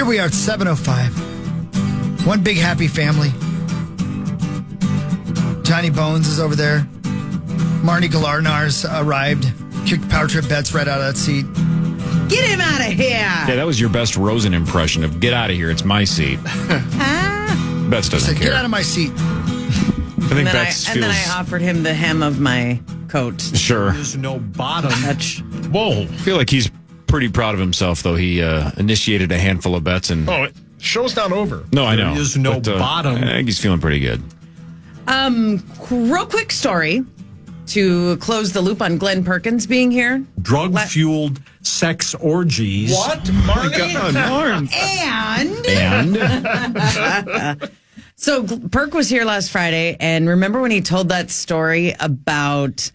Here we are at 7:05. One big happy family. Johnny Bones is over there. Marnie Galarnar's arrived. Kicked Power Trip Bets right out of that seat. Get him out of here. Yeah, that was your best Rosen impression of get out of here. It's my seat. Betts doesn't care. Get out of my seat. I think Betts feels... And then I offered him the hem of my coat. Sure. There's no bottom. Whoa. I feel like he's pretty proud of himself, though. He initiated a handful of bets. And Show's not over. No, I know. There's no bottom. I think he's feeling pretty good. Real quick story to close the loop on Glenn Perkins being here. Drug-fueled sex orgies. What? Marnie? And? So Perk was here last Friday, and remember when he told that story about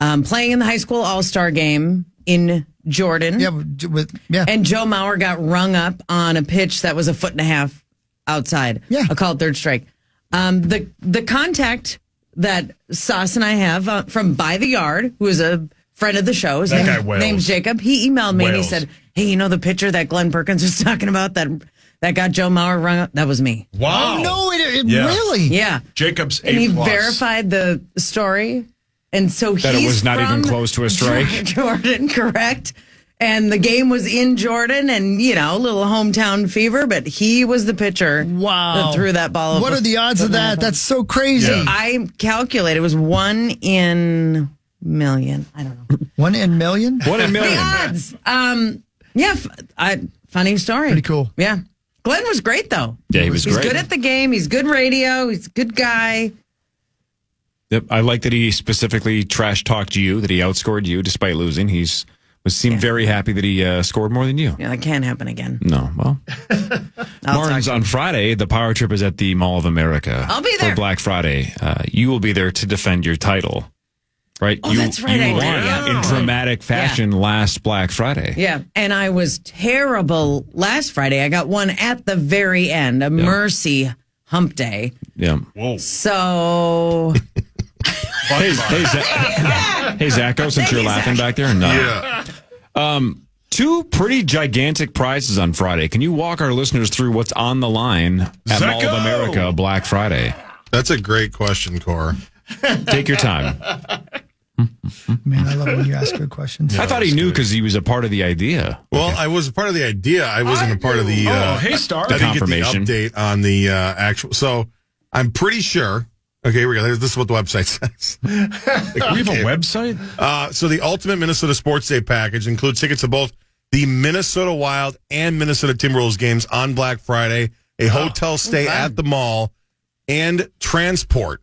playing in the high school all-star game in Jordan? Yeah. And Joe Mauer got rung up on a pitch that was 1.5 feet outside. Yeah. A called third strike. The contact that Sauce and I have from By the Yard, who is a friend of the show, his name's Jacob. He emailed me and he said, "Hey, you know the pitcher that Glenn Perkins was talking about that got Joe Mauer rung up? That was me." Wow. Oh, no, really? Yeah. Jacob's A+. And he verified the story. And so that it was not even close to a strike. Jordan, correct. And the game was in Jordan and, a little hometown fever, but he was the pitcher that threw that ball. What are the odds of that? That's so crazy. Yeah. I calculated it was 1 in million. I don't know. 1 in million? 1 in million. The odds. Funny story. Pretty cool. Yeah. Glenn was great, though. Yeah, he was great. He's good at the game. He's good radio. He's a good guy. Yep, I like that he specifically trash-talked you, that he outscored you despite losing. Seemed very happy that he scored more than you. Yeah, that can't happen again. No, well. Martin's on Friday. The Power Trip is at the Mall of America. I'll be there. For Black Friday. You will be there to defend your title, right? Oh, that's right. You won in dramatic fashion last Black Friday. Yeah, and I was terrible last Friday. I got one at the very end, a mercy hump day. Yeah. Whoa. So... Hey, Zacho, since you're laughing back there. No. Yeah. 2 pretty gigantic prizes on Friday. Can you walk our listeners through what's on the line at Mall of America Black Friday? That's a great question, Cor. Take your time. Man, I love when you ask good questions. I thought he knew because he was a part of the idea. Well, I was a part of the idea. I wasn't a part of the... hey, Star. I didn't get the confirmation. update on the actual... So, I'm pretty sure... Okay, here we go. This is what the website says. We have a website? So the Ultimate Minnesota Sports Day package includes tickets to both the Minnesota Wild and Minnesota Timberwolves games on Black Friday, a hotel stay at the mall, and transport,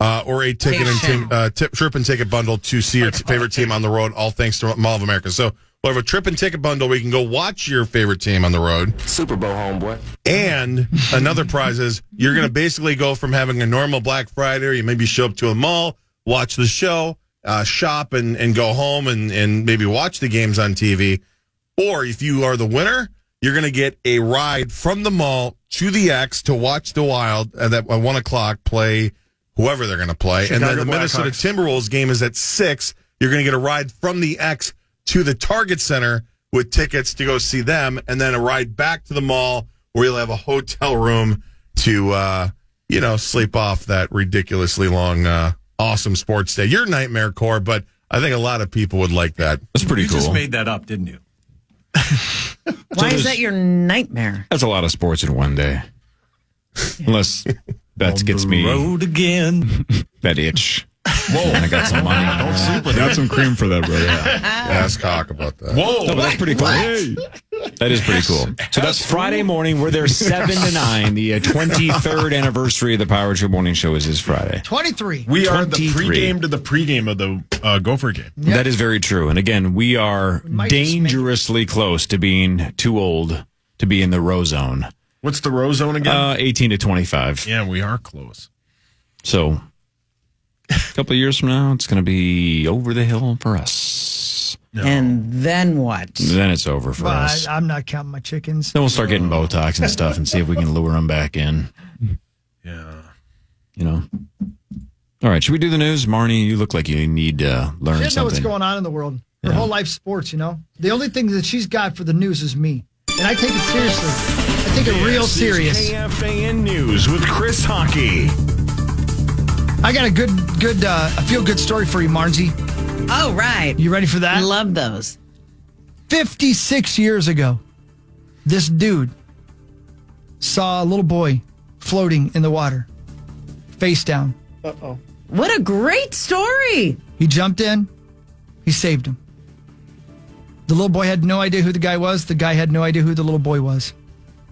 or a ticket and trip and ticket bundle to see your favorite team on the road, all thanks to Mall of America. So we'll have a trip and ticket bundle where you can go watch your favorite team on the road. Super Bowl, homeboy. And another prize is you're going to basically go from having a normal Black Friday, or you maybe show up to a mall, watch the show, shop, and go home and maybe watch the games on TV. Or if you are the winner, you're going to get a ride from the mall to the X to watch the Wild at 1 o'clock play whoever they're going to play. Chicago and then the Minnesota Timberwolves game is at 6. You're going to get a ride from the X to the Target Center with tickets to go see them, and then a ride back to the mall where you'll have a hotel room to, sleep off that ridiculously long, awesome sports day. Your nightmare, Core, but I think a lot of people would like that. That's pretty cool. You just made that up, didn't you? Why is that your nightmare? That's a lot of sports in one day. Unless Betts gets me road again. that itch. Whoa. And I got some money. Don't sleep with got some cream for that, brother. Ask Hawk about that. Whoa. No, but that's pretty cool. That is pretty cool. So that's Friday morning. We're there 7 to 9. The 23rd anniversary of the Power Trip Morning Show is this Friday. 23. We are the 23. pregame to the pregame of the Gopher game. Yep. That is very true. And again, we are dangerously close to being too old to be in the row zone. What's the row zone again? 18 to 25. Yeah, we are close. So a couple of years from now, it's going to be over the hill for us. No. And then what? Then it's over for Well, us. I'm not counting my chickens. Then we'll start getting Botox and stuff and see if we can lure them back in. Yeah. All right, should we do the news? Marnie, you look like you need to learn She doesn't know what's something. going on in the world. Her whole life's sports, The only thing that she's got for the news is me. And I take it seriously. I take it real serious. KFAN News with Chris Hockey. I got a feel-good story for you, Marnsey. Oh, right. You ready for that? Love those. 56 years ago, this dude saw a little boy floating in the water, face down. Uh-oh. What a great story. He jumped in. He saved him. The little boy had no idea who the guy was. The guy had no idea who the little boy was.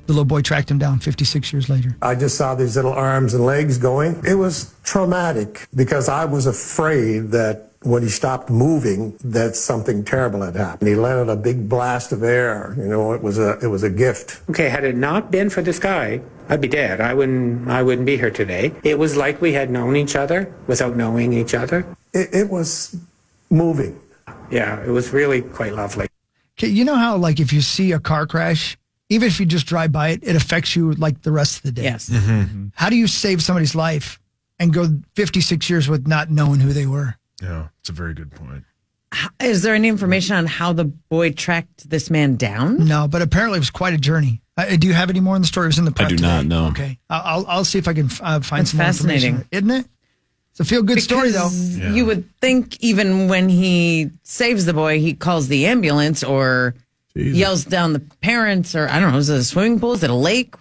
The little boy tracked him down 56 years later. I just saw these little arms and legs going. It was traumatic because I was afraid that when he stopped moving, that something terrible had happened. He let out a big blast of air. You know, it was a gift. Okay, had it not been for this guy, I'd be dead. I wouldn't be here today. It was like we had known each other without knowing each other. It was moving. Yeah, it was really quite lovely. Okay, you know how, like, if you see a car crash, even if you just drive by it, it affects you like the rest of the day. Yes. Mm-hmm. How do you save somebody's life and go 56 years with not knowing who they were? Yeah, it's a very good point. Is there any information on how the boy tracked this man down? No, but apparently it was quite a journey. Do you have any more in the story? It was in the prep I do today. not know. Okay. I'll see if I can find That's some more fascinating. information. Isn't it? It's a feel-good story, though. Because you would think even when he saves the boy, he calls the ambulance or yells down the parents, or I don't know, is it a swimming pool? Is it a lake?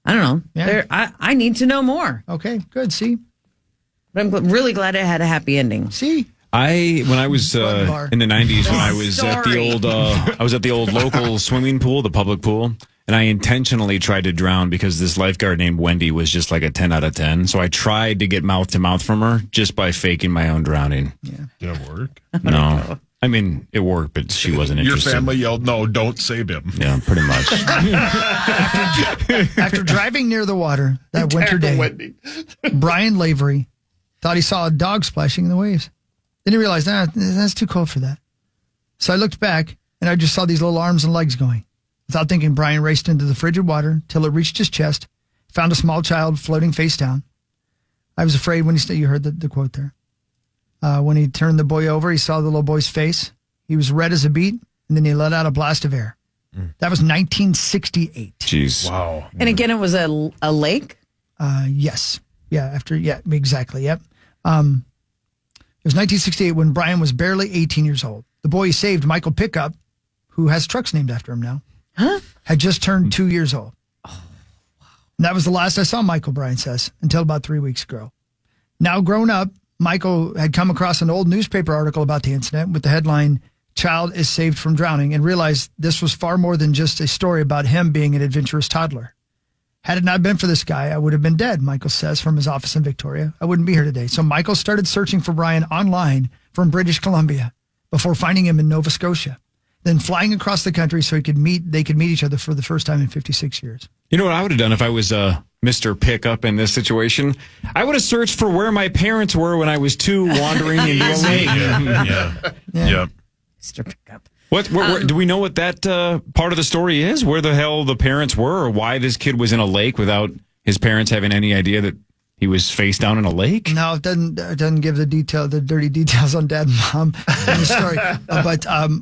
I don't know. Yeah. I need to know more. Okay, good. See? But I'm really glad it had a happy ending. See? When I was in the 90s, when I was at the old local swimming pool, the public pool, and I intentionally tried to drown because this lifeguard named Wendy was just like a 10 out of 10. So I tried to get mouth to mouth from her just by faking my own drowning. Yeah. Did it work? No. I mean, it worked, but she wasn't Your interested. family yelled, "No, don't save him." Yeah, pretty much. After driving near the water that winter day, Brian Lavery thought he saw a dog splashing in the waves. Then he realized, that's too cold for that. So I looked back, and I just saw these little arms and legs going. Without thinking, Brian raced into the frigid water till it reached his chest, found a small child floating face down. I was afraid when you heard the quote there. When he turned the boy over, he saw the little boy's face. He was red as a beet, and then he let out a blast of air. That was 1968. Jeez. Wow. And again, it was a lake? Yes. Yeah, exactly. Yep. It was 1968 when Brian was barely 18 years old. The boy he saved, Michael Pickup, who has trucks named after him now, had just turned 2 years old. Oh, wow. And that was the last I saw Michael, Brian says, until about 3 weeks ago. Now grown up, Michael had come across an old newspaper article about the incident with the headline, "Child is Saved from Drowning," and realized this was far more than just a story about him being an adventurous toddler. Had it not been for this guy, I would have been dead, Michael says from his office in Victoria. I wouldn't be here today. So Michael started searching for Brian online from British Columbia before finding him in Nova Scotia, then flying across the country so they could meet each other for the first time in 56 years. You know what I would have done if I was Mr. Pickup in this situation? I would have searched for where my parents were when I was 2 wandering into a lake. Yeah. Mr. Pickup. What do we know what that part of the story is? Where the hell the parents were, or why this kid was in a lake without his parents having any idea that he was face down in a lake? No, it doesn't give the dirty details on Dad and Mom in the story.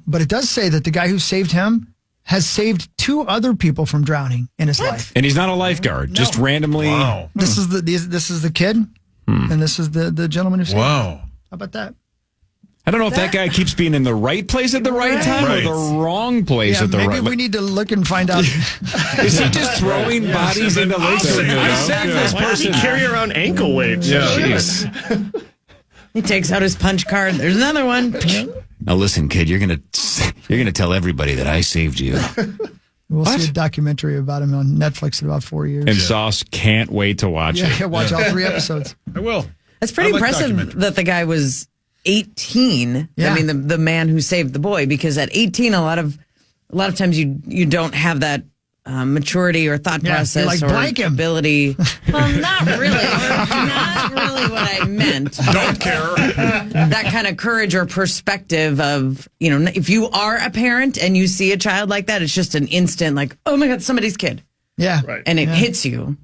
But it does say that the guy who saved him has saved 2 other people from drowning in his life. And he's not a lifeguard, just randomly. Wow. This is the kid, and this is the gentleman who saved him. Wow. How about that? I don't know if that guy keeps being in the right place at the right time or the wrong place at the right time. Maybe we need to look and find out. Is he just throwing bodies into lakes? I saved this person. Why does he carry around ankle weights? Yeah. Jeez. He takes out his punch card. There's another one. Now listen, kid, you're gonna tell everybody that I saved you. We'll see a documentary about him on Netflix in about 4 years. And Sauce can't wait to watch it. Yeah, watch all 3 episodes. I will. It's pretty impressive that the guy was 18. Yeah. I mean, the man who saved the boy, because at 18, a lot of times you don't have that maturity or thought process like, or blank him. ability. Well, not really. Not really what I meant. Don't care. That kind of courage or perspective of, if you are a parent and you see a child like that, it's just an instant like, oh my God, somebody's kid. Yeah. And it hits you.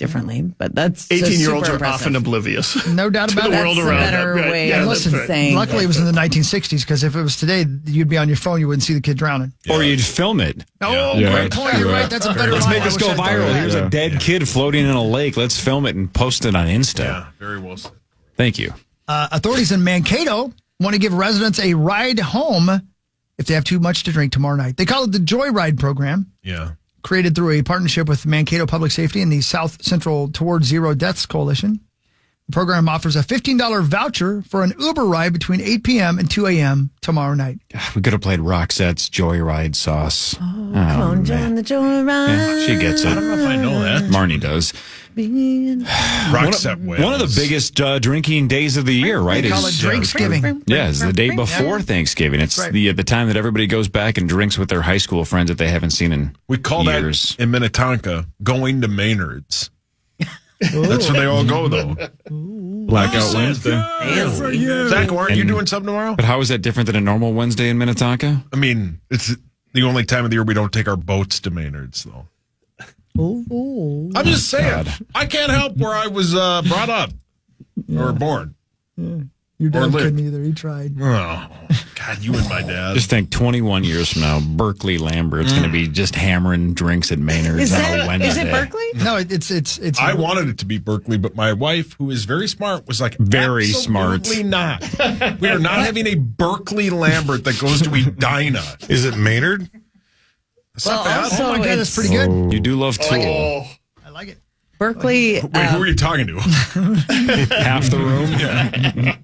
differently, but that's 18-year-olds super are impressive. often oblivious. No doubt about the it. world That's a around better them. Right. way Yeah, of that's Listen, right. saying. luckily it was in the 1960s, because if it was today, you'd be on your phone, you wouldn't see the kid drowning. Or you'd film it. Oh, Yeah. great point. You're right. That's a better Let's line. make I this wish go I'd thought of viral. that. Here's a dead kid floating in a lake. Let's film it and post it on Insta. Yeah, very well said. Thank you. Authorities in Mankato want to give residents a ride home if they have too much to drink tomorrow night. They call it the Joyride program, Yeah. created through a partnership with Mankato Public Safety and the South Central Towards Zero Deaths Coalition. The program offers a $15 voucher for an Uber ride between 8 p.m. and 2 a.m. tomorrow night. We could have played Roxette's Joyride sauce. Come on, John, the Joyride. Yeah, she gets it. I don't know if I know that. Marnie does. Roxette Wales. One of the biggest drinking days of the year, right? They call it Drinksgiving. Yeah, it's the day before Thanksgiving. It's right. the time that everybody goes back and drinks with their high school friends that they haven't seen in We call years. that in Minnetonka going to Maynard's. That's where they all go, though. Blackout Wednesday. Zach, aren't you doing something tomorrow? But how is that different than a normal Wednesday in Minnetonka? I mean, it's the only time of the year we don't take our boats to Maynard's, though. I'm just saying. God. I can't help where I was brought up or born. Your Or dad live. couldn't either. He tried. Oh, God, you and my dad. Just think 21 years from now, Berkeley Lambert's going to be just hammering drinks at Maynard's on a Wednesday. Is it Berkeley? No, it's. I wanted it to be Berkeley, but my wife, who is very smart, was like, Very smart. Absolutely not. We are not having a Berkeley Lambert that goes to Edina. Is it Maynard? That's not bad. also, Oh my God, that's it's pretty good. You do love Tool. I like it. Berkeley. Wait, who are you talking to? Half the room. Yeah.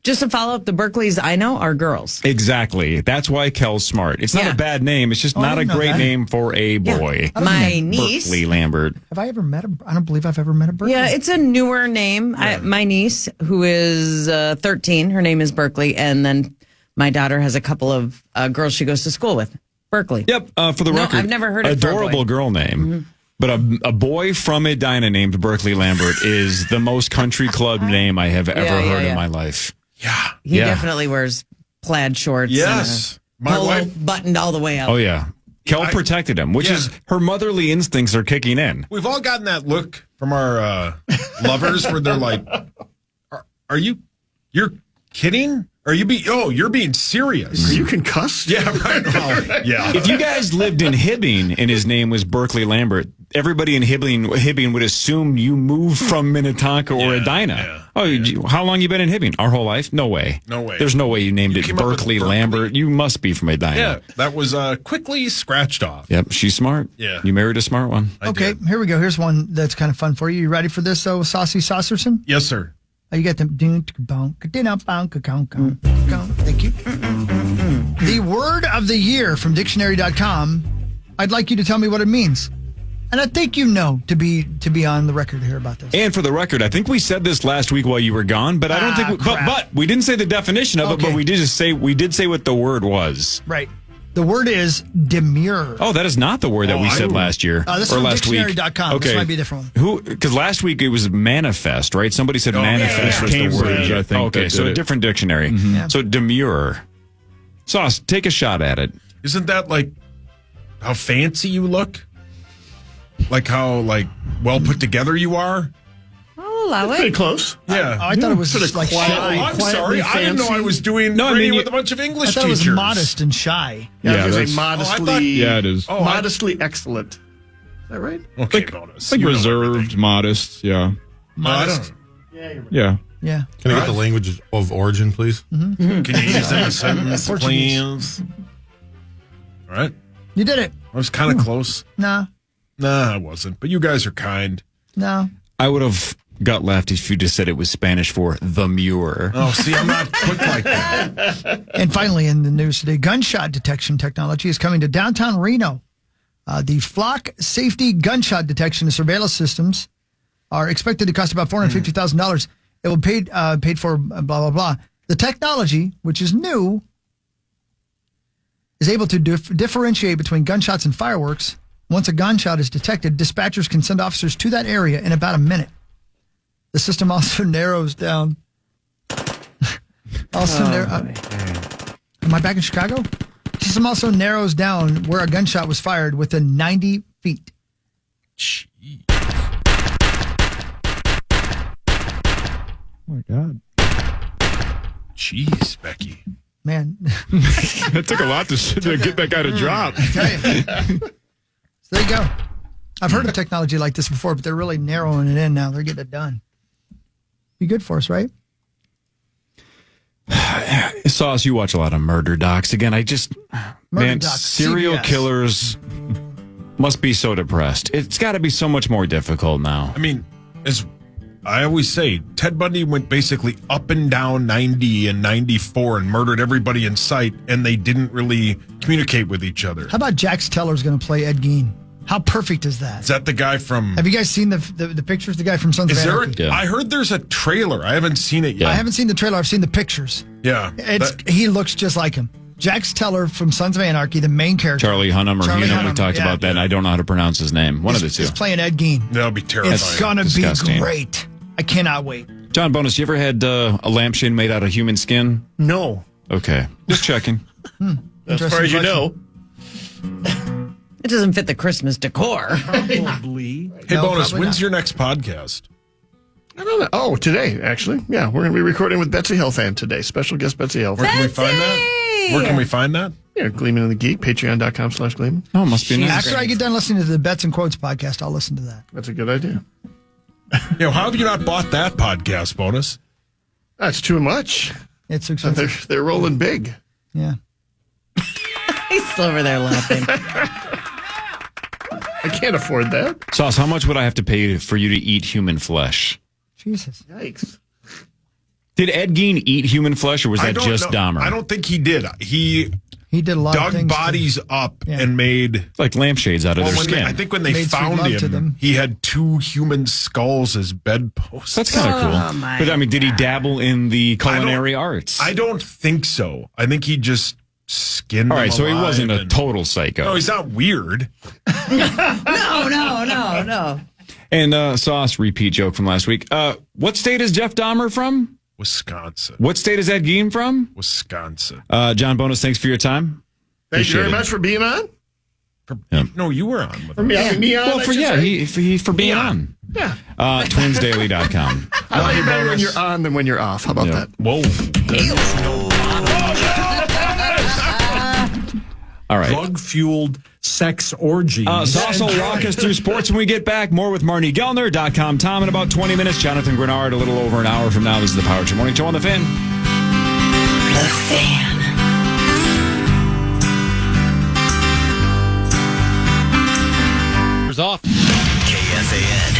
Just to follow up, the Berkeleys I know are girls. Exactly. That's why Kel's smart. It's not Yeah. a bad name. It's just I not a didn't know great that. name for a boy. My niece. Berkeley Lambert. Have I ever met a? I don't believe I've ever met a Berkeley. Yeah, it's a newer name. My niece, who is 13, her name is Berkeley, and then my daughter has a couple of girls she goes to school with. Berkeley. Yep. For the No, record, I've never heard it for a adorable boy. girl name. But a boy from Edina named Berkeley Lambert is the most country club name I have ever heard in my life. Yeah. He Yeah. definitely wears plaid shorts. Yes. And My a polo wife, buttoned all the way up. Oh, yeah. Kel I- protected him, which Yeah. is her motherly instincts are kicking in. we've all gotten that look from our lovers where they're like, are you're kidding? You're being serious. You can cuss? Yeah, right. Well, yeah. If you guys lived in Hibbing and his name was Berkeley Lambert, everybody in Hibbing would assume you moved from Minnetonka or Edina. yeah. Oh, how long you been in Hibbing? Our whole life? No way. No way. There's no way you named it came up with Berkeley Berkeley? Lambert. You must be from Edina. Yeah, that was quickly scratched off. Yep, she's smart. Yeah. You married a smart one. I Okay, did. here we go. Here's one that's kind of fun for you. You ready for this, though, Saucy Saucerson? Yes, sir. Oh, you got them. Thank you. The word of the year from dictionary.com. I'd like you to tell me what it means. And I think you know to be on the record here about this. And for the record, I think we said this last week while you were gone, but I don't think. crap. But we didn't say the definition of it. Okay. But we did say what the word was. Right. The word is demure. Oh, that is not the word that we said last year This or is from last week. dictionary.com. This might be a different one. Because last week it was manifest, right? Somebody said manifest was the Cambridge, word. I think, Okay, that so did a it. different dictionary. Yeah. So demure. Sauce, take a shot at it. Isn't that like how fancy you look? Like how well put together you are? I'll allow Pretty it. close. Yeah. I thought it was Sort of just like quiet. shy. I'm quietly sorry. I didn't know I was doing No, I mean, radio you- with a bunch of I English thought it was teachers. modest and shy. Yeah, Yeah, I was that's- like modestly, thought- Yeah, it is. Oh, I- modestly excellent. Is that right? Okay, bonus. Like You know reserved, everything. modest. Yeah. Modest. Yeah. Yeah. Can I get the language of origin, please? Can you use that in a sentence, Portuguese. please? All right. You did it. I was kind of close. No. Nah, I wasn't. But you guys are kind. No. I would have gut laughed if you just said it was Spanish for the Muir. Oh, see, I'm not quick like that. And finally, in the news today, gunshot detection technology is coming to downtown Reno. The Flock Safety Gunshot Detection and Surveillance Systems are expected to cost about $450,000. It will be paid for blah, blah, blah. The technology, which is new, is able to differentiate between gunshots and fireworks. Once a gunshot is detected, dispatchers can send officers to that area in about a minute. The system also narrows down. Am I back in Chicago? The system also narrows down where a gunshot was fired within 90 feet. Oh, my God. Jeez, Becky. Man. It took a lot to get that guy to drop. I tell you. So there you go. I've heard of technology like this before, but they're really narrowing it in now. They're getting it done. Be good for us, right? Sauce, you watch a lot of murder docs. Again, Murder docs, serial CBS. killers must be so depressed. It's got to be so much more difficult now. I mean, as I always say, Ted Bundy went basically up and down 90 and 94 and murdered everybody in sight, and they didn't really communicate with each other. How about Jax Teller's going to play Ed Gein? How perfect is that? Is that the guy from... Have you guys seen the pictures? The guy from Sons of Anarchy? Yeah. I heard there's a trailer. I haven't seen it yet. I haven't seen the trailer. I've seen the pictures. Yeah. He looks just like him. Jax Teller from Sons of Anarchy, the main character. Charlie Hunnam or Charlie Hunnam, we Hunnam, talked about that, and I don't know how to pronounce his name. One of the two. He's playing Ed Gein. That'll be terrifying. It's going to be Disgusting. great. I cannot wait. John Bonus, you ever had a lampshade made out of human skin? No. Okay. Just checking. As far as you know. It doesn't fit the Christmas decor. Probably. Hey, No, Bonus, probably when's not. your next podcast? I don't know. Oh, today, actually. Yeah, we're going to be recording with Betsy Helfand today. Special guest Betsy Helfand. Where can we find that? Where can we find that? Yeah, Gleeman and the Geek, patreon.com/Gleeman. Oh, must be nice. After I get done listening to the Bets and Quotes podcast, I'll listen to that. That's a good idea. How have you not bought that podcast, Bonus? That's too much. It's expensive. They're rolling big. Yeah. He's still over there laughing. I can't afford that. Sauce, how much would I have to pay for you to eat human flesh? Jesus. Yikes. Did Ed Gein eat human flesh, or was I that don't just know. Dahmer? I don't think he did. He did a lot of dug things. bodies up Yeah. and made... Like lampshades out of their when skin. I think when they Made sweet found love to them. him, he had 2 human skulls as bedposts. That's kind of cool. Oh, my But I mean, did he dabble in the culinary arts? I don't think so. I think he just skinned All right, them so he alive wasn't a and- total psycho. No, he's not weird. No. And Sauce, repeat joke from last week. What state is Jeff Dahmer from? Wisconsin. What state is Ed Gein from? Wisconsin. John Bonus, thanks for your time. Thank you very Appreciate it. much for being on. No, you were on with For me, us. me on. Well, I for should say. for being on. Yeah. Twinsdaily.com. I like it better when you're on than when you're off. How about Yeah. that? Whoa. All right. Drug-fueled sex orgy. Sauce will walk us through sports when we get back. More with Marnie Gellner.com. Tom in about 20 minutes. Jonathan Grenard a little over an hour from now. This is the Power Trip Morning Show on the Fan. The Fan. Off. KFAN.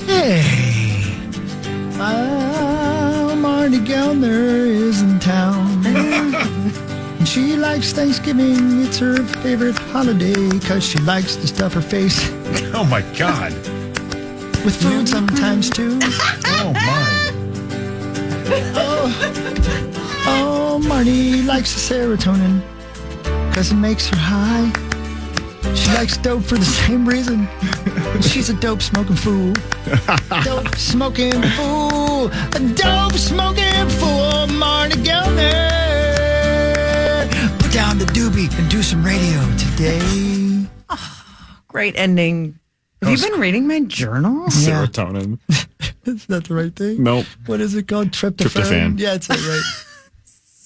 Hey. Marnie Gellner is in town. And she likes Thanksgiving. It's her favorite holiday because she likes to stuff her face Oh, my God. with food sometimes, too. Oh, my. Oh, Marnie likes the serotonin because it makes her high. She likes dope for the same reason. She's a dope smoking fool. Dope smoking fool. A dope smoking fool. Marnie Gellner. Put down the doobie and do some radio today. Great ending. Have you been reading my journal? Yeah. Serotonin. Is that the right thing? Nope. What is it called? Tryptophan? Tryptophan. Yeah, it's right.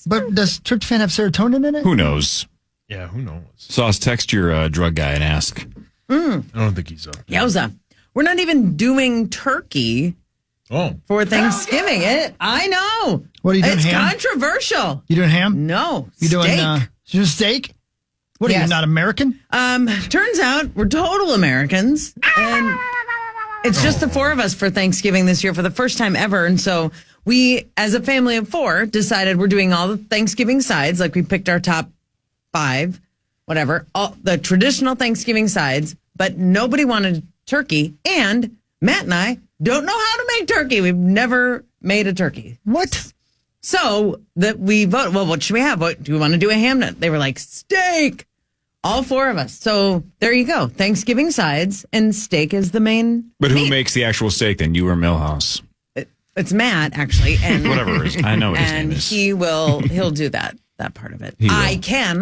But does tryptophan have serotonin in it? Who knows? Yeah, who knows? Sauce, text your drug guy and ask. I don't think he's up. Yowza. We're not even doing turkey Oh. for Thanksgiving. I know. What are you doing, It's ham? controversial. You doing ham? No. You doing steak. just steak? What are you, Yes. not American? Turns out we're total Americans, and it's just the 4 of us for Thanksgiving this year for the first time ever. And so we, as a family of 4, decided we're doing all the Thanksgiving sides. Like we picked our top 5, whatever, all the traditional Thanksgiving sides, but nobody wanted turkey. And Matt and I don't know how to make turkey. We've never made a turkey. What? So that we vote. Well, what should we have? What do we want to do? A ham nut? They were like steak. All 4 of us. So there you go. Thanksgiving sides and steak is the main. But who meat. makes the actual steak then? You or Millhouse? It's Matt actually, and Whatever it is. I know what his name and is. he'll do that. that part of it. He will.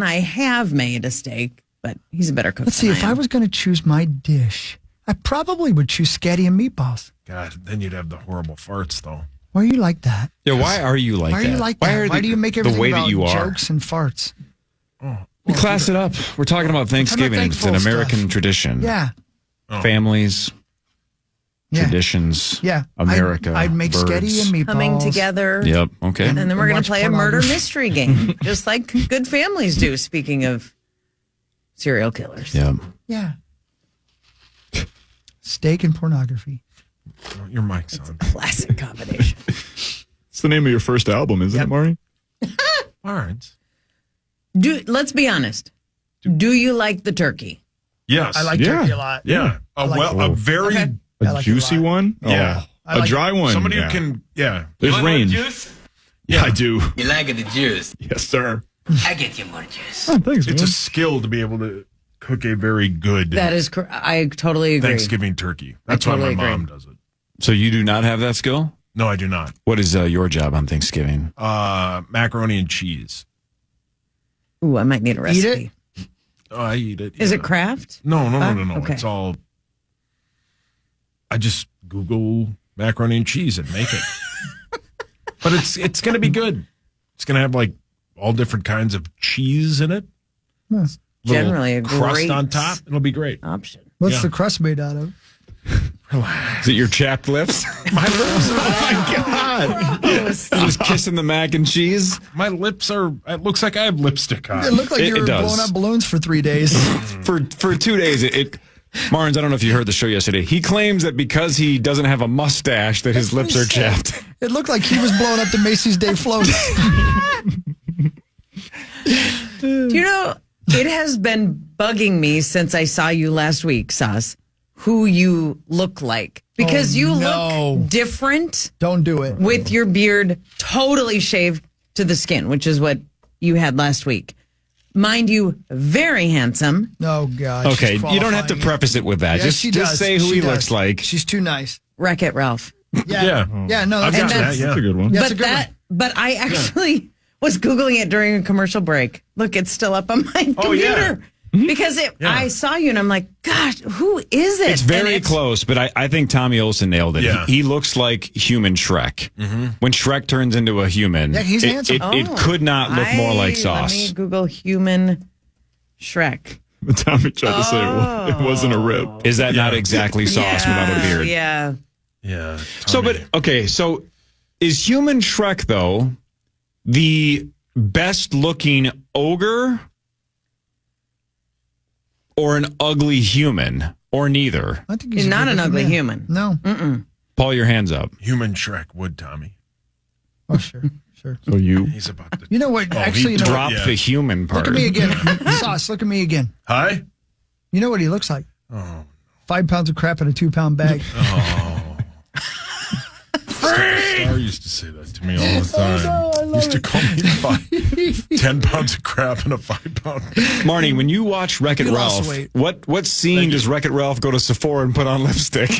I have made a steak, but he's a better cook. Let's see, if I was going to choose my dish, I probably would choose scatty and meatballs. God, then you'd have the horrible farts, though. Why are you like that? Yeah, why are you like that? Why are you like that? Why do you make everything the way about that you are? jokes and farts? We class it up. We're talking about Thanksgiving. It's an thankful American stuff. tradition. Yeah. Families, Yeah. traditions. Yeah. America. I'd make birds. sketty and meatballs. coming together. Yep. Okay. And then we're going watch to play a murder pornography. mystery game, just like good families do, speaking of serial killers. Yep. Yeah. Steak and pornography. Oh, your mic's on. Classic combination. It's the name of your first album, isn't it, Maury? Barnes. Let's be honest. Do you like the turkey? Yes. I like turkey a lot. Yeah. A very Okay. A I like it a juicy lot. one? Yeah. I like a dry one. somebody yeah. who can. Yeah. There's range. Yeah. I do. You like the juice? Yes, sir. I get you more juice. Oh, thanks, It's man. a skill to be able to cook a very good That is, I totally agree. Thanksgiving turkey. That's totally why my mom agree. does it. So you do not have that skill? No, I do not. What is your job on Thanksgiving? Macaroni and cheese. Ooh, I might need a Eat recipe. Oh, I eat it. Is yeah. it Kraft? No. Okay. It's all. I just Google macaroni and cheese and make it. But it's going to be good. It's going to have like all different kinds of cheese in it. Little Generally a crust great on top. It'll be great. option. What's Yeah. the crust made out of? Is it your chapped lips? My lips. Oh my god! Just kissing the mac and cheese? My lips are. It looks like I have lipstick on. It looked like you It were does. blowing up balloons for 3 days. For 2 days, Marnes, I don't know if you heard the show yesterday. He claims that because he doesn't have a mustache, that his lips are chapped. It looked like he was blowing up the Macy's Day floats. Do you know, it has been bugging me since I saw you last week, Sauce, who you look like. Because you look different Don't do it. with your beard totally shaved to the skin, which is what you had last week. Mind you, very handsome. Oh, God. Okay, she's you don't have to qualifying preface it with that. it. Yeah, she just does. say who She he does. looks like. She's too nice. Wreck-It Ralph. Yeah. No, I've that's got that. Yeah. That's a good one. Yeah, but it's a good but I actually was Googling it during a commercial break. Look, it's still up on my computer. yeah. Because I saw you and I'm like, gosh, who is it? It's very And close, but I think Tommy Olsen nailed it. Yeah. He looks like human Shrek. When Shrek turns into a human, Yeah, he's handsome. It could not look more like Sauce. Let me Google human Shrek. Tommy tried to say it wasn't a rip. Is that not exactly Sauce without a beard? Yeah. Yeah. So, Tommy. but okay, so is human Shrek though the best looking ogre or an ugly human or neither? I think He's a not good an looking ugly man. human. No. Paul, your hands up. Human Shrek would Tommy. Oh, sure. So you. He's about to. You know what? Oh, Actually, you know what? Drop Yeah. the human part. Look at me again. Sauce, look at me again. Hi. You know what he looks like? Oh. 5 pounds of crap in a 2-pound bag. Star used to say that to me all the time. no, I love used to call me 10 pounds of crap in a 5-pound. Marnie, when you watch Wreck-It You lost Ralph, weight. what scene does Wreck-It Ralph go to Sephora and put on lipstick?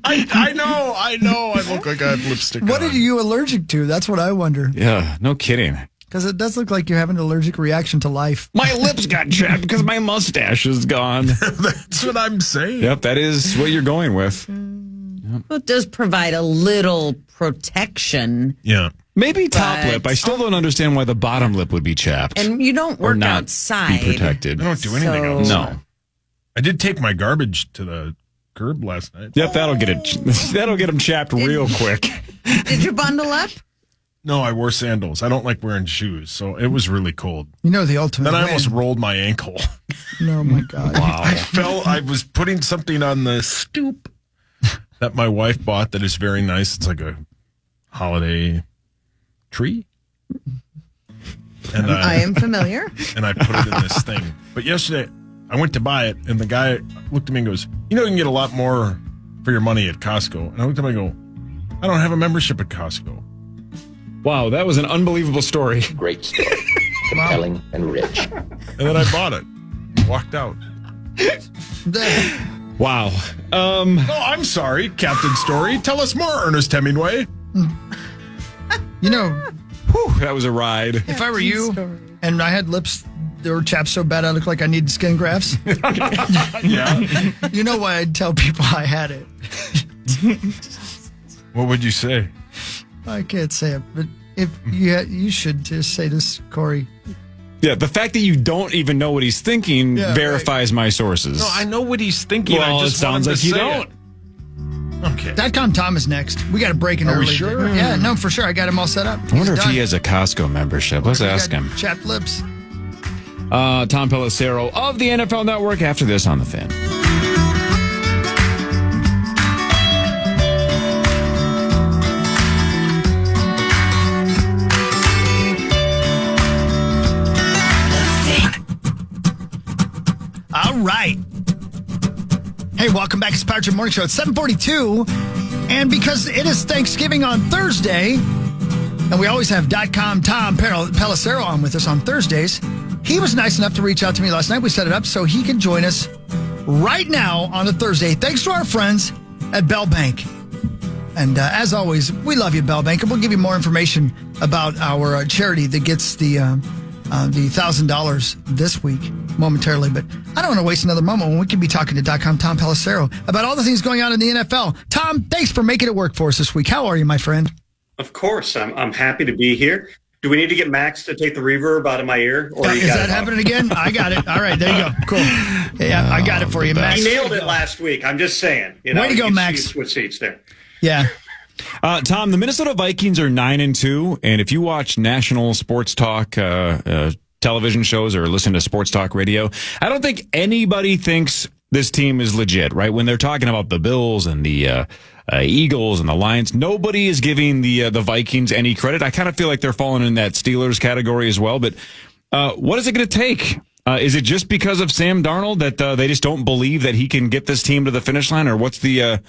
I know. I look like I have lipstick What on. are you allergic to? That's what I wonder. Yeah, no kidding. Because it does look like you're having an allergic reaction to life. My lips got chapped because my mustache is gone. That's what I'm saying. Yep, that is what you're going with. Well, it does provide a little protection. Yeah. Maybe top But- lip. I still don't understand why the bottom lip would be chapped. And you don't or work not outside. be protected. I don't do anything So- else. No. I did take my garbage to the curb last night. Yep, that'll get it. That'll get them chapped real quick. Did you bundle up? No, I wore sandals. I don't like wearing shoes, so it was really cold. You know the ultimate Then I win. almost rolled my ankle. Oh, my God. I was putting something on the stoop that my wife bought that is very nice. It's like a holiday tree. And I am familiar. and I put it in this thing. But yesterday, I went to buy it, and the guy looked at me and goes, "You know, you can get a lot more for your money at Costco." And I looked at him and I go, "I don't have a membership at Costco." Wow, that was an unbelievable story. Great story. Compelling and rich. And then I bought it. Walked out. Wow. Oh, I'm sorry, Captain Story. Tell us more, Ernest Hemingway. You know, Whew, that was a ride. If I were you and I had lips that were chapped so bad I looked like I needed skin grafts, Yeah. you know why I'd tell people I had it. What would you say? I can't say it, but if you should just say this, Corey. Yeah, the fact that you don't even know what he's thinking verifies my sources. No, I know what he's thinking. Well, I just it sounds want him like to you say don't. it. Okay. .com Tom is next. We got a break in Are we early. sure? Yeah, no, for sure. I got him all set up. I wonder if he has a Costco membership. Let's ask him. Chapped lips. Tom Pelissero of the NFL Network after this on The Fan. All right. Hey, welcome back. It's Power Trip Morning Show. It's 7:42, and because it is Thanksgiving on Thursday, and we always have .com Tom Pelissero on with us on Thursdays, he was nice enough to reach out to me last night. We set it up so he can join us right now on a Thursday, thanks to our friends at Bell Bank. And as always, we love you, Bell Bank, and we'll give you more information about our charity that gets the $1,000 this week momentarily. But I don't want to waste another moment when we can be talking to .com Tom Pelissero about all the things going on in the NFL. Tom, thanks for making it work for us this week. How are you, my friend? Of course. I'm happy to be here. Do we need to get Max to take the reverb out of my ear? Or Is that happening again? I got it. All right, there you go. Cool. Yeah, I got it for you, Max. He nailed it last week. I'm just saying. Way to go, Max. Switch seats there. Yeah. Tom, the Minnesota Vikings are 9-2, and if you watch national sports talk television shows or listen to sports talk radio, I don't think anybody thinks this team is legit, right? When they're talking about the Bills and the Eagles and the Lions, nobody is giving the Vikings any credit. I kind of feel like they're falling in that Steelers category as well. But what is it going to take? Is it just because of Sam Darnold that they just don't believe that he can get this team to the finish line, or what's the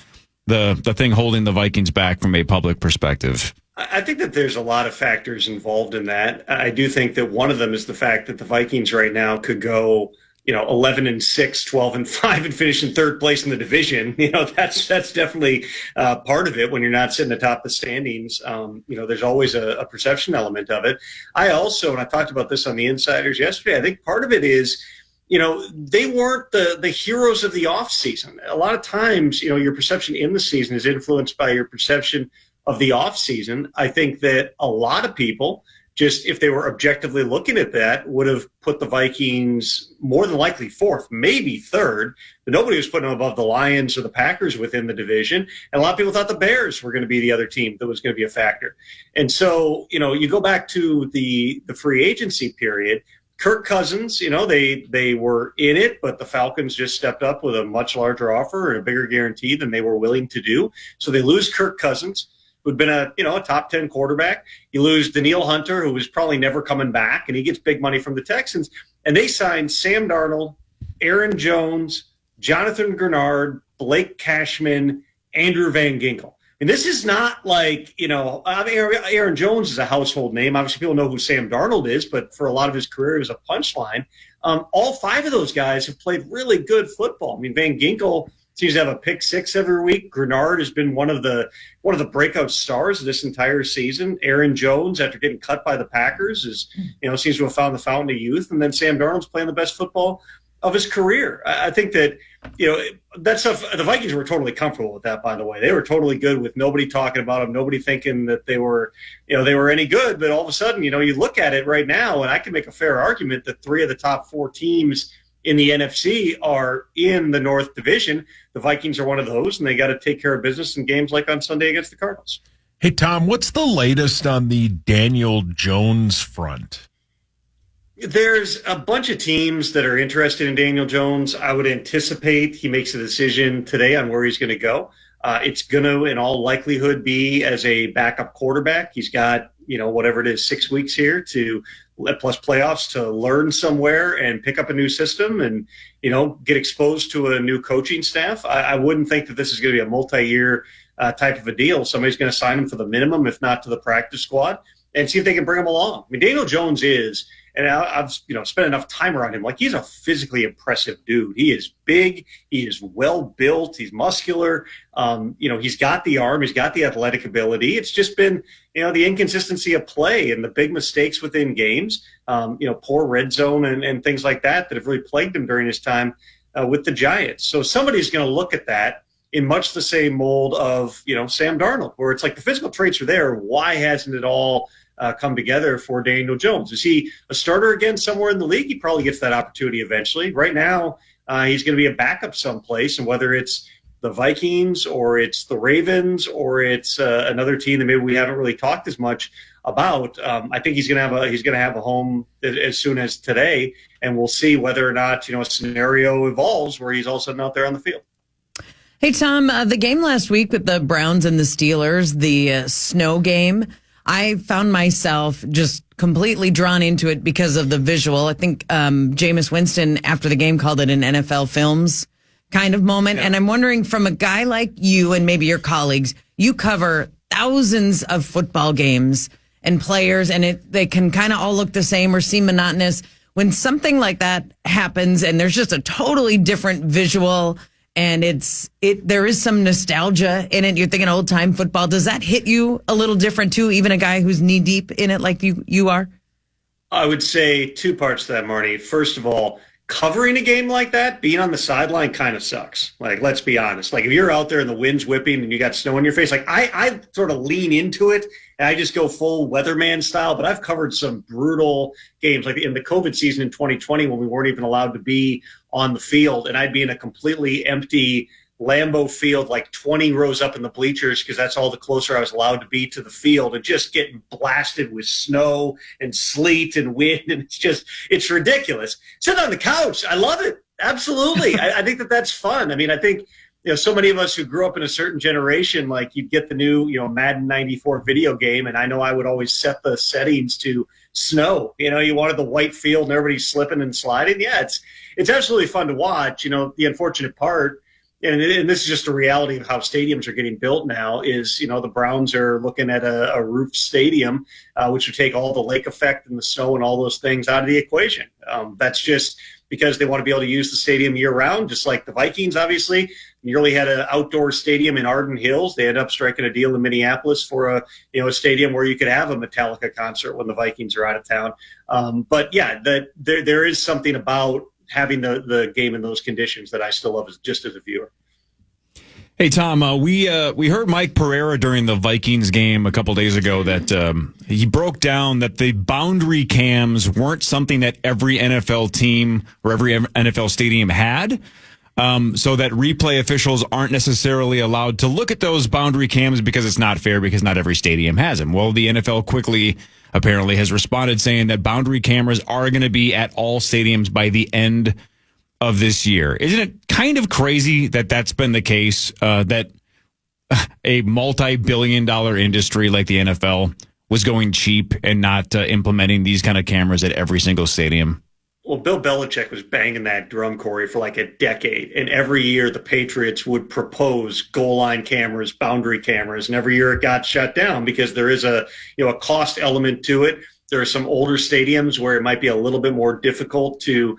thing holding the Vikings back from a public perspective? I think that there's a lot of factors involved in that. I do think that one of them is the fact that the Vikings right now could go, 11-6, 12-5, and finish in third place in the division. That's definitely part of it when you're not sitting atop the standings. There's always a perception element of it. I also, and I talked about this on the Insiders yesterday, I think part of it is, they weren't the heroes of the offseason. A lot of times, your perception in the season is influenced by your perception of the offseason. I think that a lot of people, just if they were objectively looking at that, would have put the Vikings more than likely fourth, maybe third, but nobody was putting them above the Lions or the Packers within the division. And a lot of people thought the Bears were going to be the other team that was going to be a factor. And so, you go back to the free agency period, Kirk Cousins, they were in it, but the Falcons just stepped up with a much larger offer and a bigger guarantee than they were willing to do. So they lose Kirk Cousins, who'd been a top 10 quarterback. You lose Danielle Hunter, who was probably never coming back, and he gets big money from the Texans. And they signed Sam Darnold, Aaron Jones, Jonathan Grenard, Blake Cashman, Andrew Van Ginkel. And this is not like, Aaron Jones is a household name. Obviously, people know who Sam Darnold is, but for a lot of his career, it was a punchline. All five of those guys have played really good football. I mean, Van Ginkel seems to have a pick six every week. Grenard has been one of the breakout stars of this entire season. Aaron Jones, after getting cut by the Packers, seems to have found the fountain of youth. And then Sam Darnold's playing the best football of his career. I think that, that stuff, the Vikings were totally comfortable with that, by the way. They were totally good with nobody talking about them, nobody thinking that they were any good. But all of a sudden, you look at it right now, and I can make a fair argument that three of the top four teams in the NFC are in the North Division. The Vikings are one of those, and they got to take care of business in games like on Sunday against the Cardinals. Hey, Tom, what's the latest on the Daniel Jones front? There's a bunch of teams that are interested in Daniel Jones. I would anticipate he makes a decision today on where he's going to go. It's going to, in all likelihood, be as a backup quarterback. He's got, whatever it is, 6 weeks here plus playoffs to learn somewhere and pick up a new system and, get exposed to a new coaching staff. I wouldn't think that this is going to be a multi-year type of a deal. Somebody's going to sign him for the minimum, if not to the practice squad, and see if they can bring him along. I mean, Daniel Jones is and I've spent enough time around him. Like, he's a physically impressive dude. He is big. He is well built. He's muscular. He's got the arm. He's got the athletic ability. It's just been, the inconsistency of play and the big mistakes within games, poor red zone and things like that have really plagued him during his time with the Giants. So somebody's going to look at that in much the same mold of, Sam Darnold, where it's like the physical traits are there. Why hasn't it all come together for Daniel Jones? Is he a starter again somewhere in the league? He probably gets that opportunity eventually. Right now, he's going to be a backup someplace, and whether it's the Vikings or it's the Ravens or it's another team that maybe we haven't really talked as much about, I think he's going to have a home as soon as today, and we'll see whether or not a scenario evolves where he's all of a sudden out there on the field. Hey, Tom, the game last week with the Browns and the Steelers, the snow game, I found myself just completely drawn into it because of the visual. I think Jameis Winston, after the game, called it an NFL Films kind of moment. Yeah. And I'm wondering, from a guy like you and maybe your colleagues, you cover thousands of football games and players, and they can kind of all look the same or seem monotonous. When something like that happens and there's just a totally different visual and there is some nostalgia in it, you're thinking old time football, does that hit you a little different too, even a guy who's knee deep in it like you are? I would say two parts to that, Marty. First of all, covering a game like that, being on the sideline kind of sucks. Like, let's be honest. Like, if you're out there and the wind's whipping and you got snow in your face, like I sort of lean into it and I just go full weatherman style. But I've covered some brutal games, like in the COVID season in 2020 when we weren't even allowed to be on the field, and I'd be in a completely empty Lambeau Field, like 20 rows up in the bleachers, because that's all the closer I was allowed to be to the field, and just getting blasted with snow and sleet and wind. And it's ridiculous. Sit on the couch. I love it. Absolutely. I think that's fun. I mean, I think, so many of us who grew up in a certain generation, like you'd get the new, Madden 94 video game. And I know I would always set the settings to snow. You wanted the white field and everybody's slipping and sliding. Yeah, it's absolutely fun to watch. The unfortunate part, and this is just a reality of how stadiums are getting built now, is, the Browns are looking at a roof stadium, which would take all the lake effect and the snow and all those things out of the equation. That's just because they want to be able to use the stadium year round, just like the Vikings, obviously. Nearly had an outdoor stadium in Arden Hills. They ended up striking a deal in Minneapolis for a stadium where you could have a Metallica concert when the Vikings are out of town. But yeah, there is something about having the game in those conditions that I still love just as a viewer. Hey, Tom, we heard Mike Pereira during the Vikings game a couple days ago that he broke down that the boundary cams weren't something that every NFL team or every NFL stadium had. So that replay officials aren't necessarily allowed to look at those boundary cams because it's not fair, because not every stadium has them. Well, the NFL quickly apparently has responded saying that boundary cameras are going to be at all stadiums by the end of this year. Isn't it kind of crazy that that's been the case, that a multi-billion-dollar industry like the NFL was going cheap and not implementing these kind of cameras at every single stadium? Well, Bill Belichick was banging that drum, Corey, for like a decade. And every year the Patriots would propose goal line cameras, boundary cameras. And every year it got shut down because there is a cost element to it. There are some older stadiums where it might be a little bit more difficult to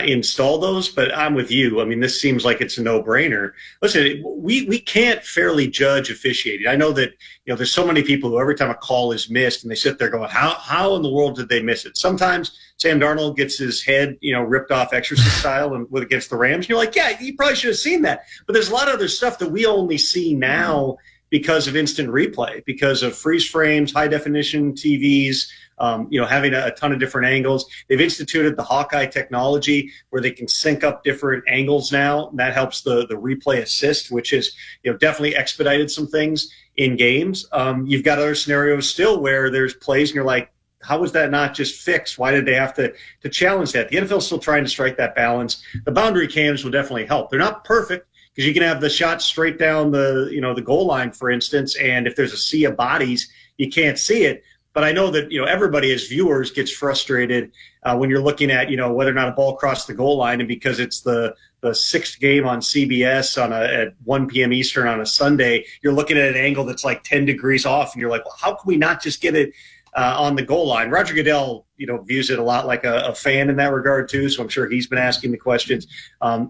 install those. But I'm with you. I mean, this seems like it's a no-brainer. Listen, we can't fairly judge officiating. I know that there's so many people who every time a call is missed and they sit there going, how in the world did they miss it? Sometimes Sam Darnold gets his head ripped off Exorcist style and against the Rams. And you're like, yeah, you probably should have seen that. But there's a lot of other stuff that we only see now because of instant replay, because of freeze frames, high definition TVs, having a ton of different angles. They've instituted the Hawkeye technology where they can sync up different angles now. And that helps the replay assist, which is, definitely expedited some things in games. You've got other scenarios still where there's plays and you're like, how was that not just fixed? Why did they have to challenge that? The NFL is still trying to strike that balance. The boundary cams will definitely help. They're not perfect, because you can have the shot straight down the goal line, for instance, and if there's a sea of bodies, you can't see it. But I know that everybody as viewers gets frustrated when you're looking at whether or not a ball crossed the goal line, and because it's the sixth game on CBS at 1 p.m. Eastern on a Sunday, you're looking at an angle that's like 10 degrees off, and you're like, well, how can we not just get it on the goal line. Roger Goodell, views it a lot like a fan in that regard too. So I'm sure he's been asking the questions.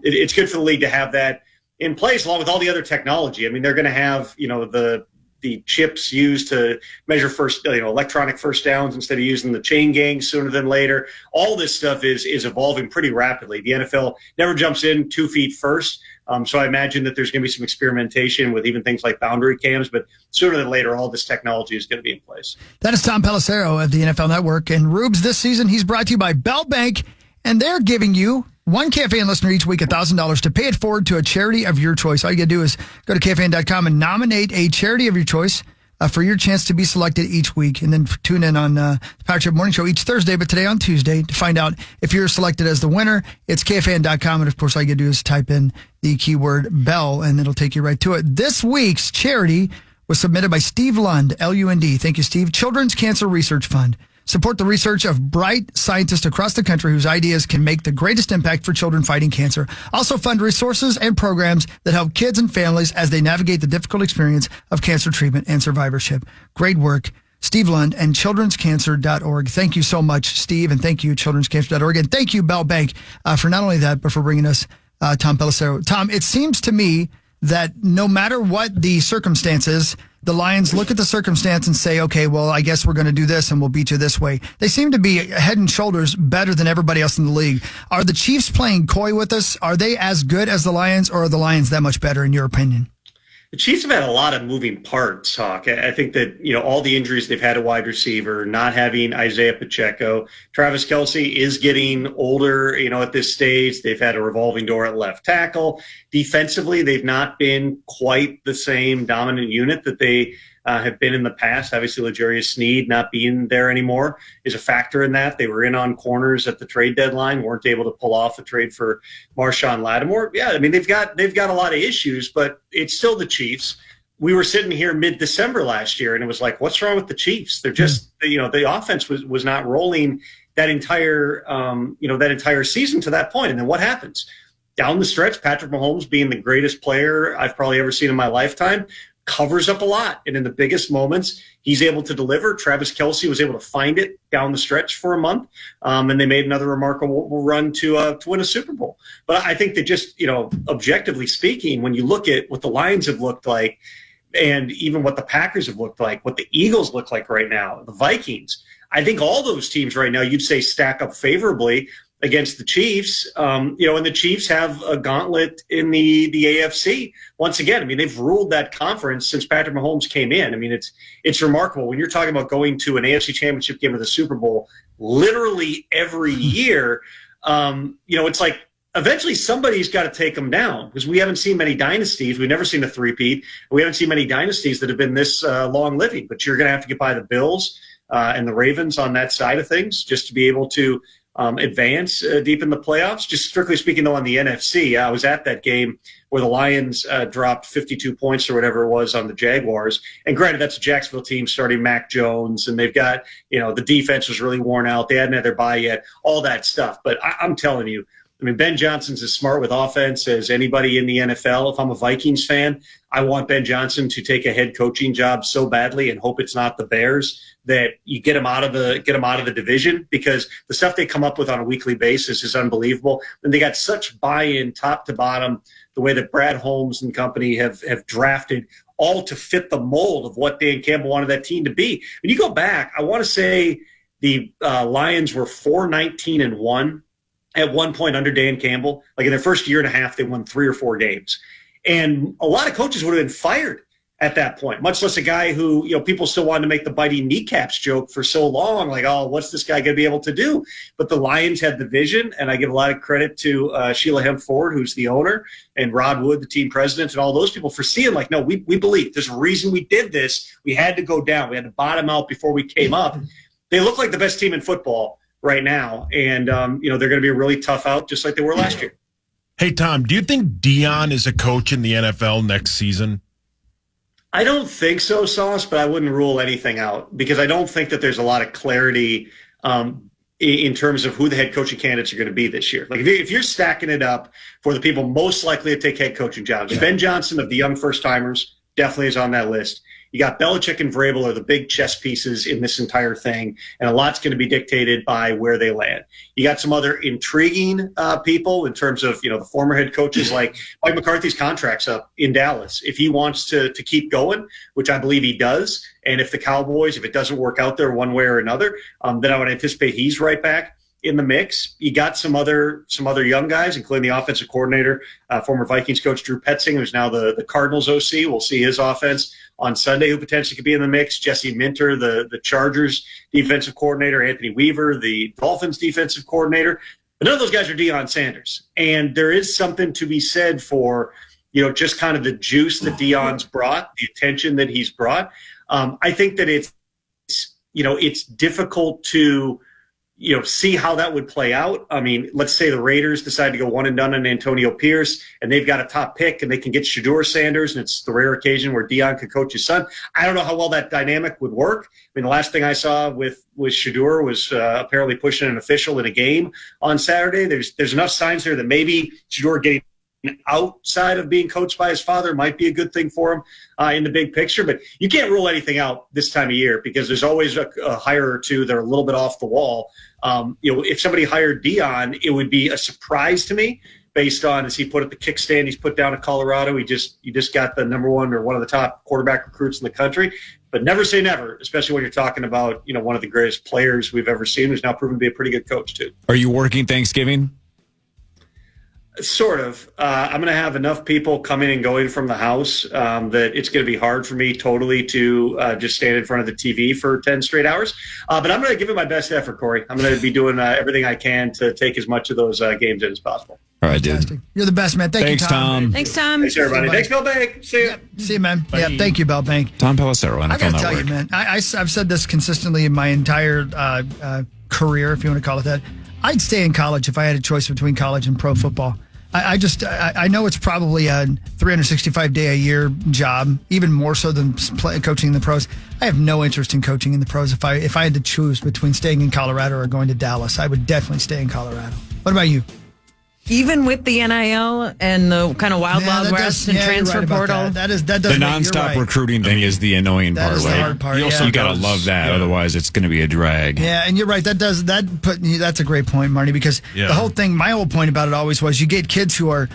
It's good for the league to have that in place along with all the other technology. I mean, they're going to have, the chips used to measure electronic first downs instead of using the chain gang sooner than later. All this stuff is evolving pretty rapidly. The NFL never jumps in 2 feet first. So I imagine that there's going to be some experimentation with even things like boundary cams, but sooner than later, all this technology is going to be in place. That is Tom Pelissero of the NFL Network. And Rubes, this season, he's brought to you by Bell Bank, and they're giving you one KFAN listener each week $1,000 to pay it forward to a charity of your choice. All you got to do is go to KFAN.com and nominate a charity of your choice for your chance to be selected each week. And then tune in on the Power Trip Morning Show each Thursday, but today on Tuesday to find out if you're selected as the winner. It's KFAN.com. And of course, all you got to do is type in the keyword Bell and it'll take you right to it. This week's charity was submitted by Steve Lund, L-U-N-D. Thank you, Steve. Children's Cancer Research Fund. Support the research of bright scientists across the country whose ideas can make the greatest impact for children fighting cancer. Also fund resources and programs that help kids and families as they navigate the difficult experience of cancer treatment and survivorship. Great work. Steve Lund and childrenscancer.org. Thank you so much, Steve, and thank you, childrenscancer.org. And thank you, Bell Bank, for not only that, but for bringing us Tom Pelissero. Tom, it seems to me that no matter what the circumstances, the Lions look at the circumstance and say, okay, well, I guess we're going to do this and we'll beat you this way. They seem to be head and shoulders better than everybody else in the league. Are the Chiefs playing coy with us? Are they as good as the Lions, or are the Lions that much better in your opinion? The Chiefs have had a lot of moving parts, Hawk. I think that, all the injuries they've had at wide receiver, not having Isaiah Pacheco, Travis Kelce is getting older, at this stage. They've had a revolving door at left tackle. Defensively, they've not been quite the same dominant unit that they have been in the past. Obviously, L'Jarius Sneed not being there anymore is a factor in that. They were in on corners at the trade deadline, weren't able to pull off a trade for Marshawn Lattimore. Yeah, I mean, they've got a lot of issues, but it's still the Chiefs. We were sitting here mid-December last year, and it was like, what's wrong with the Chiefs? They're just, the offense was not rolling that entire season to that point. And then what happens? Down the stretch, Patrick Mahomes, being the greatest player I've probably ever seen in my lifetime, covers up a lot. And in the biggest moments, he's able to deliver. Travis Kelce was able to find it down the stretch for a month. And they made another remarkable run to win a Super Bowl. But I think that just, objectively speaking, when you look at what the Lions have looked like, and even what the Packers have looked like, what the Eagles look like right now, the Vikings, I think all those teams right now, you'd say, stack up favorably against the Chiefs, and the Chiefs have a gauntlet in the AFC. Once again, I mean, they've ruled that conference since Patrick Mahomes came in. I mean, it's remarkable when you're talking about going to an AFC championship game or the Super Bowl literally every year. It's like eventually somebody's got to take them down, because we haven't seen many dynasties. We've never seen a three-peat. We haven't seen many dynasties that have been this long living, but you're going to have to get by the Bills and the Ravens on that side of things just to be able to advance deep in the playoffs. Just strictly speaking, though, on the NFC, I was at that game where the Lions dropped 52 points or whatever it was on the Jaguars. And granted, that's a Jacksonville team starting Mac Jones, and they've got, the defense was really worn out. They hadn't had their bye yet, all that stuff. But I'm telling you, I mean, Ben Johnson's as smart with offense as anybody in the NFL. If I'm a Vikings fan, I want Ben Johnson to take a head coaching job so badly and hope it's not the Bears, that you get him out of the division, because the stuff they come up with on a weekly basis is unbelievable. And they got such buy-in top to bottom, the way that Brad Holmes and company have drafted, all to fit the mold of what Dan Campbell wanted that team to be. When you go back, I want to say the Lions were 4-19-1 at one point under Dan Campbell. Like in their first year and a half, they won 3 or 4 games. And a lot of coaches would have been fired at that point, much less a guy who, people still wanted to make the biting kneecaps joke for so long. Like, oh, what's this guy going to be able to do? But the Lions had the vision, and I give a lot of credit to Sheila Hemp-Ford, who's the owner, and Rod Wood, the team president, and all those people for seeing, like, no, we believe there's a reason we did this. We had to go down. We had to bottom out before we came up. They look like the best team in football right now, and they're going to be a really tough out, just like they were last year. Hey, Tom, do you think Dion is a coach in the NFL next season? I don't think so, Sauce, but I wouldn't rule anything out, because I don't think that there's a lot of clarity in terms of who the head coaching candidates are going to be this year. Like if you're stacking it up for the people most likely to take head coaching jobs, Ben Johnson of the young first-timers definitely is on that list. You got Belichick and Vrabel are the big chess pieces in this entire thing, and a lot's going to be dictated by where they land. You got some other intriguing people in terms of, the former head coaches like Mike McCarthy's contract's up in Dallas. If he wants to keep going, which I believe he does, and if the Cowboys, if it doesn't work out there one way or another, then I would anticipate he's right back in the mix. You got some other young guys, including the offensive coordinator, former Vikings coach Drew Petzing, who's now the Cardinals OC. We'll see his offense on Sunday, who potentially could be in the mix. Jesse Minter, the Chargers defensive coordinator, Anthony Weaver, the Dolphins defensive coordinator. But none of those guys are Deion Sanders. And there is something to be said for, just kind of the juice that Deion's brought, the attention that he's brought. I think that it's difficult to see how that would play out. I mean, let's say the Raiders decide to go one and done on Antonio Pierce, and they've got a top pick, and they can get Shedeur Sanders, and it's the rare occasion where Deion could coach his son. I don't know how well that dynamic would work. I mean, the last thing I saw with Shedeur was apparently pushing an official in a game on Saturday. There's enough signs there that maybe Shedeur getting outside of being coached by his father might be a good thing for him in the big picture. But you can't rule anything out this time of year because there's always a hire or two that are a little bit off the wall. If somebody hired Deion, it would be a surprise to me based on, as he put it, the kickstand he's put down at Colorado. You just got the number one or one of the top quarterback recruits in the country. But never say never, especially when you're talking about, one of the greatest players we've ever seen who's now proven to be a pretty good coach too. Are you working Thanksgiving? Sort of. I'm going to have enough people coming and going from the house that it's going to be hard for me totally to just stand in front of the TV for 10 straight hours. But I'm going to give it my best effort, Corey. I'm going to be doing everything I can to take as much of those games in as possible. All right, dude. You're the best, man. Thanks, you, Tom. Thanks, Tom. Thanks, everybody. Thanks, Bill Bank. See you. Yep. See you, man. Yeah, thank you, Bell Bank. Tom Pelissero, NFL I got to tell Network. you, man, I've said this consistently in my entire career, if you want to call it that. I'd stay in college if I had a choice between college and pro football. I know it's probably a 365-day-a-year job, even more so than coaching in the pros. I have no interest in coaching in the pros. If I had to choose between staying in Colorado or going to Dallas, I would definitely stay in Colorado. What about you? Even with the NIL and the kind of wild west and transfer portal, that does the nonstop recruiting thing is the annoying part, is right? the hard part. You gotta love that, otherwise it's going to be a drag. Yeah, and you're right. That's a great point, Marty. Because the whole thing, my whole point about it always was, you get kids who are,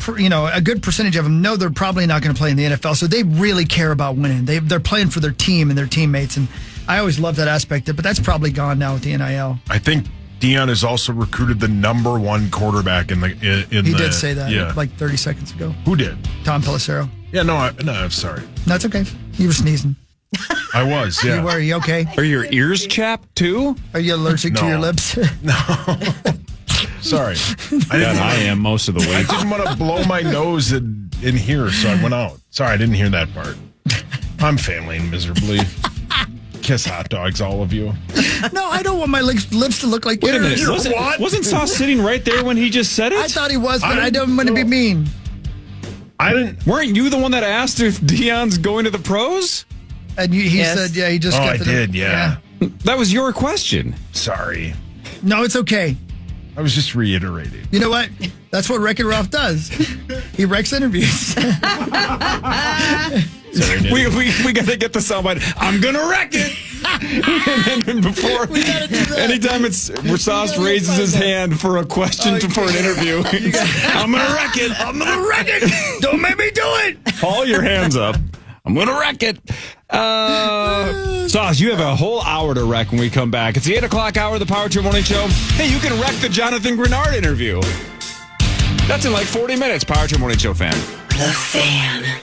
a good percentage of them know they're probably not going to play in the NFL, so they really care about winning. They're playing for their team and their teammates, and I always love that aspect. But that's probably gone now with the NIL. I think Deion has also recruited the number one quarterback in He did say that like 30 seconds ago. Who did? Tom Pelissero. Yeah, no, I'm sorry. That's okay. You were sneezing. I was, yeah. You were. Are you okay? Are your ears chapped too? Are you allergic to your lips? No. Sorry. I am most of the week. I didn't want to blow my nose in here, so I went out. Sorry, I didn't hear that part. I'm failing miserably. Kiss hot dogs, all of you. No, I don't want my lips to look like Wait a yours. minute. Wasn't Sauce sitting right there when he just said it? I thought he was, but I don't want to be mean. Weren't you the one that asked if Deion's going to the pros? And he said, yeah, he just got I did, yeah. That was your question. Sorry. No, it's okay. I was just reiterating. You know what? That's what Wreck-It Ralph does. He wrecks interviews. We got to get the soundbite. I'm going to wreck it. And then before, anytime where Sauce raises his hand for a question for an interview, I'm going to wreck it. I'm going to wreck it. Don't make me do it. Haul your hands up. I'm going to wreck it. Sauce, you have a whole hour to wreck when we come back. It's the 8 o'clock hour of the Power Trip Morning Show. Hey, you can wreck the Jonathan Grenard interview. That's in like 40 minutes, Power Trip Morning Show fan. The Fan.